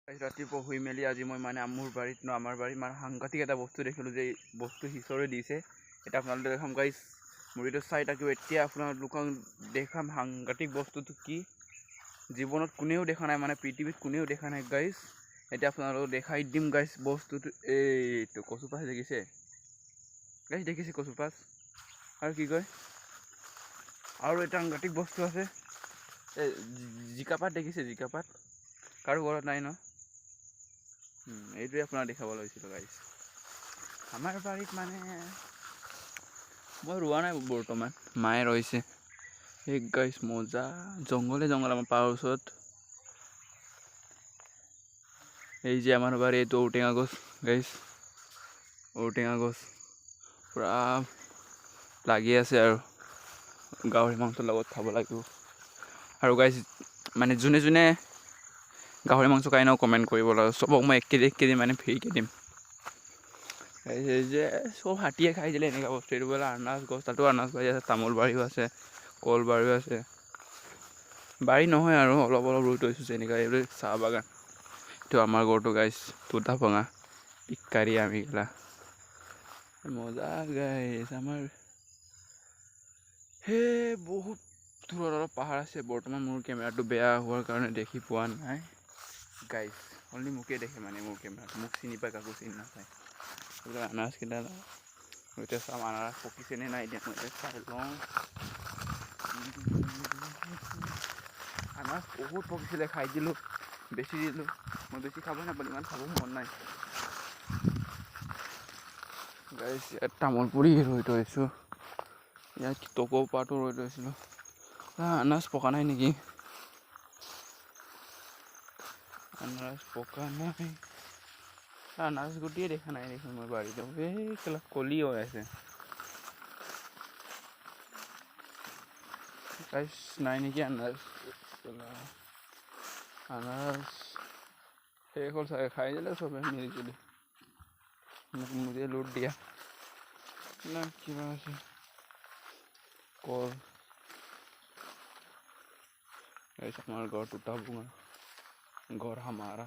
ৰাতিপুৱা শুই মেলি আজি মই মানে মোৰ বাৰীত আমাৰ বাৰীত মানে সাংঘাতিক এটা বস্তু দেখিলোঁ যে বস্তু সিঁচৰি দিছে। এতিয়া আপোনালোকে দেখাম গাইছ, মোৰ এইটো চাই থাকিব। এতিয়া আপোনালোকক দেখাম সাংঘাতিক বস্তুটো কি জীৱনত কোনেও দেখা নাই, মানে পৃথিৱীত কোনেও দেখা নাই গাইছ। এতিয়া আপোনালোকক দেখাই দিম গাইছ বস্তুটো। এইটো কচুপাচ দেখিছে গাইছ, দেখিছে কচুপাচ? আৰু কি কয়, আৰু এটা সাংঘাতিক বস্তু আছে, এই জিকাপাত দেখিছে? জিকাপাত কাৰো ঘৰত নাই ন? এইটোৱে আপোনাক দেখাব লৈছিলোঁ গাইছ। আমাৰ বাৰীত মানে মই ৰোৱা নাই বৰ্তমান, মায়ে ৰৈছে। এই গাইছ মজা জংঘলে জংঘল আমাৰ পাহাৰ ওচৰত। এই যে আমাৰ বাৰী, এইটো ঔটেঙা গছ গাইছ, ঔটেঙা গছ পুৰা লাগি আছে আৰু গাহৰি মাংসৰ লগত খাব লাগিব। আৰু গাইছ মানে যোনে যোনে গাহৰি মাংস খাই ন কমেণ্ট কৰিব লাগে, চবক মই 1 কেজি মানে ফ্ৰীকৈ দিম। এই যে চব হাতীয়ে খাই দিলে এনেকুৱা বস্তু। এইটো বোলে আনাৰস গছ, তাতো আনাৰস বাৰী আছে, তামোল বাৰীও আছে, কল বাৰীও আছে। বাৰী নহয় আৰু অলপ অলপ ৰুই থৈছোঁ যেনেকুৱা এইবোৰ চাহ বাগান। এইটো আমাৰ ঘৰটো গাইছ, তোতা ভঙা পিকাৰী আমিগলা মজা গাইছ। আমাৰ সেই বহুত দূৰত অলপ পাহাৰ আছে। বৰ্তমান মোৰ কেমেৰাটো বেয়া হোৱাৰ কাৰণে দেখি পোৱা নাই গাইছ, অনলি মোকে দেখে মানে মোৰ কেমেৰাটো, মোক চিনি পায়, কাকো চিনি নাপায়। আনাৰসকেইটা এতিয়া চাম আনাৰস পকিছেনে নাই, এতিয়া মই চাই লওঁ। আনাৰস বহুত পকিছিলে, খাই দিলোঁ, বেছি দিলোঁ। মই বেছি খাব নাপালোঁ, ইমান খাব মন নাই গাইছ। ইয়াত তামোল পুৰি ৰুই থৈছোঁ, ইয়াত টকৌ পাতো ৰুই থৈছিলোঁ। আনাৰস পকা নাই নেকি? আনাৰস পকা নাই, আনাৰস গুটিয়ে দেখা নাই দেখোন মই বাৰীত। এই কেলা কলি হৈ আছে গাইছ, নাই নেকি আনাৰস? আনাৰস শেষ হ'ল চাগে, খাই দিলে চবে মিলি জুলি, মুজে লুট দিয়া না কিবা আছে। কল গাইছ, আমাৰ ঘৰ তোতা ভঙা, ঘৰ হামাৰা।